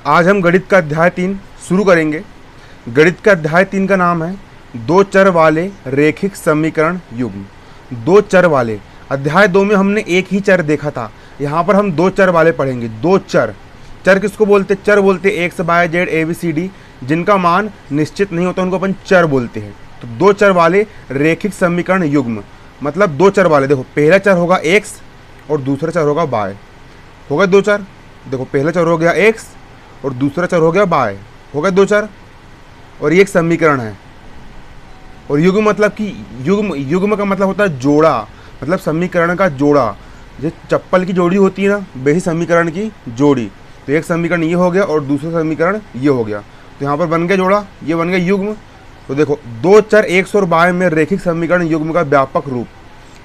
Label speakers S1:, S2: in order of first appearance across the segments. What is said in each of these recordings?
S1: आज हम गणित का अध्याय 3 शुरू करेंगे। गणित का अध्याय 3 का नाम है दो चर वाले रैखिक समीकरण युग्म। दो चर वाले, अध्याय 2 में हमने एक ही चर देखा था, यहाँ पर हम दो चर वाले पढ़ेंगे। दो चर, चर किसको बोलते? चर बोलते X Y Z A B C D, जिनका मान निश्चित नहीं होता उनको अपन चर बोलते हैं। तो दो चर वाले रैखिक समीकरण युग्म मतलब दो चर वाले, देखो पहला चर होगा एक्स और दूसरा चर होगा वाई। हो गए दो चर, देखो पहला चर हो गया एक्स और दूसरा चर हो गया वाई, हो गए दो चर। और ये एक समीकरण है। और युग्म मतलब कि युग्म का मतलब होता है जोड़ा, मतलब समीकरण का जोड़ा। जो चप्पल की जोड़ी होती है ना, वही समीकरण की जोड़ी। तो एक समीकरण ये हो गया और दूसरा समीकरण ये हो गया, तो यहाँ पर बन गया जोड़ा, ये बन गया युग्म। तो देखो दो चर एक्स और वाई में रैखिक समीकरण युग्म का व्यापक रूप,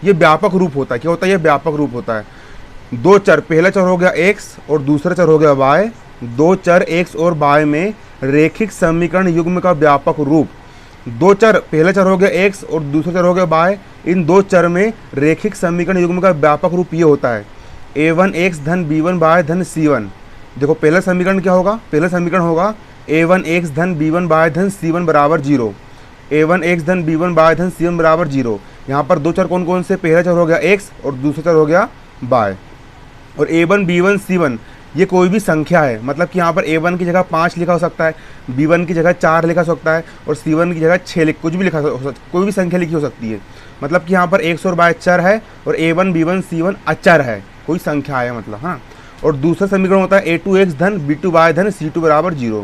S1: ये व्यापक रूप होता है। क्या होता है? ये व्यापक रूप होता है। दो चर, पहला चर हो गया एक्स और दूसरा चर हो गया वाई, दो चर एक्स और वाई में रैखिक समीकरण युग्म का व्यापक रूप। दो चर, पहला चर हो गया एक्स और दूसरा चर हो गया वाई, इन दो चर में रैखिक समीकरण युग्म का व्यापक रूप ये होता है a1 x धन b1 y धन c1। देखो पहला समीकरण क्या होगा? पहला समीकरण होगा a1 x धन b1 y धन c1 बराबर 0। a1 x धन b1 y धन c1 बराबर 0। यहाँ पर दो चर कौन कौन से? पहला चर हो गया x और दूसरा चर हो गया y। और a1 b1 c1 ये कोई भी संख्या है, मतलब कि यहाँ पर a1 की जगह 5 लिखा हो सकता है, b1 की जगह 4 लिखा हो सकता है और c1 की जगह 6 कुछ भी लिखा हो सकता है, कोई भी संख्या लिखी हो सकती है। मतलब कि यहाँ पर x और y चर है और a1 b1 c1 अचर है, कोई संख्या है मतलब। हाँ, और दूसरा समीकरण होता है a2x धन b2 y धन c2 बराबर 0।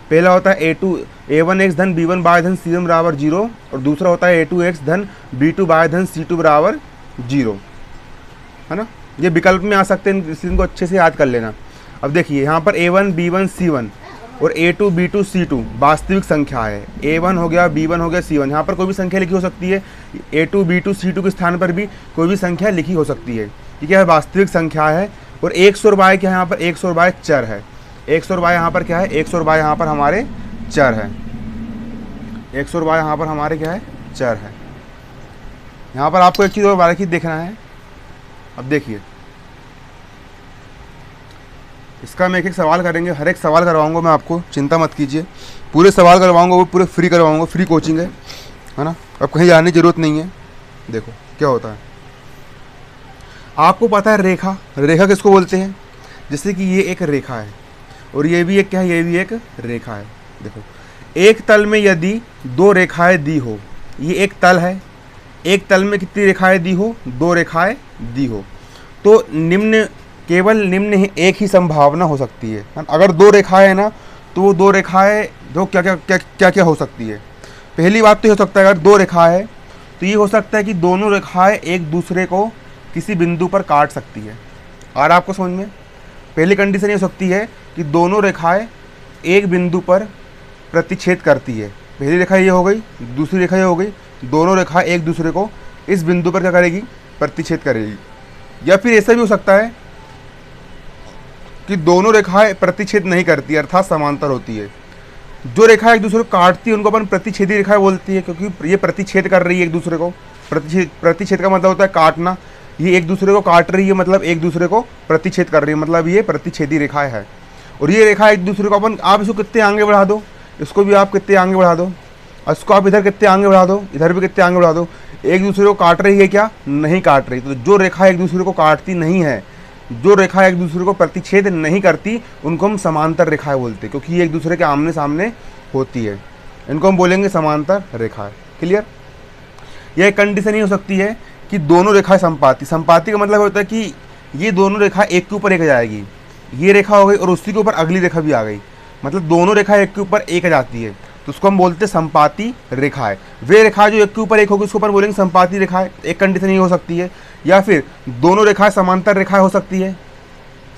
S1: पहला होता है a1x धन b1 y धन c1 बराबर 0 और दूसरा होता है a2x धन b2 y धन c2 बराबर 0, है ना। ये विकल्प में आ सकते हैं, इनको अच्छे से याद कर लेना। अब देखिए यहाँ पर a1 b1 c1 और a2 b2 c2 वास्तविक संख्या है। a1 हो गया, b1 हो गया, c1, यहाँ पर कोई भी संख्या लिखी हो सकती है। a2 b2 c2 के स्थान पर भी कोई भी संख्या लिखी हो सकती है। ठीक है, वास्तविक संख्या है। और x और y क्या है? यहाँ पर x और y चर है। x और y यहाँ पर क्या है? x और y यहाँ पर हमारे चर है। x और y यहाँ पर हमारे क्या है? चर है। यहाँ पर आपको एक चीज़ और बारीकी देखना है। अब देखिए, इसका हम एक एक सवाल करेंगे, हर एक सवाल करवाऊंगा मैं आपको, चिंता मत कीजिए। पूरे सवाल करवाऊंगा, वो पूरे फ्री करवाऊंगा, फ्री कोचिंग है ना। अब कहीं जाने की जरूरत नहीं है। देखो क्या होता है, आपको पता है रेखा, रेखा किसको बोलते हैं? जैसे कि ये एक रेखा है और ये भी एक क्या है? ये भी एक रेखा है। देखो एक तल में यदि दो रेखाएं दी हो, ये एक तल है, एक तल में कितनी रेखाएं दी हो? दो रेखाएं दी हो, तो केवल निम्न ही एक ही संभावना हो सकती है। अगर दो रेखाएं है ना, तो वो दो रेखाएं दो क्या क्या क्या क्या क्या हो सकती है? पहली बात तो ये हो सकता है, अगर दो रेखाएं है तो ये हो सकता है कि दोनों रेखाएं एक दूसरे को किसी बिंदु पर काट सकती है। और आपको समझ में, पहली कंडीशन ये हो सकती है कि दोनों रेखाएं एक बिंदु पर प्रतिच्छेद करती है। पहली रेखा ये हो गई, दूसरी रेखा ये हो गई, दोनों रेखाएं एक दूसरे को इस बिंदु पर क्या करेगी? प्रतिच्छेद करेगी। या फिर ऐसा भी हो सकता है कि दोनों रेखाएं प्रतिच्छेद नहीं करती, अर्थात समांतर होती है। जो रेखा एक दूसरे को काटती है उनको अपन प्रतिच्छेदी रेखाएं बोलती है, क्योंकि ये प्रतिच्छेद कर रही है एक दूसरे को। प्रतिच्छेद का मतलब होता है काटना। ये एक दूसरे को काट रही है, मतलब एक दूसरे को प्रतिच्छेद कर रही है, मतलब ये प्रतिच्छेदी रेखाएं है। और ये रेखा एक दूसरे को अपन, आप इसको कितने आगे बढ़ा दो, इसको भी आप कितने आगे बढ़ा दो, इसको आप इधर कितने आगे बढ़ा दो, इधर भी कितने आगे बढ़ा दो, एक दूसरे को काट रही है क्या? नहीं काट रही। तो जो रेखा एक दूसरे को काटती नहीं है, जो रेखा एक दूसरे को प्रतिच्छेद नहीं करती, उनको हम समांतर रेखाएं बोलते हैं, क्योंकि ये एक दूसरे के आमने सामने होती है। इनको हम बोलेंगे समांतर रेखाएं। क्लियर? यह एक कंडीशन ही हो सकती है कि दोनों रेखाएं संपाती। संपाती का मतलब होता है कि ये दोनों रेखा एक के ऊपर एक आ जाएगी, ये रेखा हो गई और उसी के ऊपर अगली रेखा भी आ गई, मतलब दोनों रेखा एक के ऊपर एक आ जाती है, तो उसको हम बोलते हैं संपाती रेखाएं। वे रेखा जो एक के ऊपर एक होगी उसको अपन बोलेंगे संपाती रेखाएं। एक कंडीशन ये हो सकती है। या फिर दोनों रेखाएं समांतर रेखाएं हो सकती है,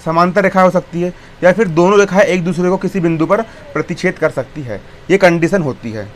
S1: समांतर रेखाएं हो सकती है, या फिर दोनों रेखाएं एक दूसरे को किसी बिंदु पर प्रतिच्छेद कर सकती है। ये कंडीशन होती है।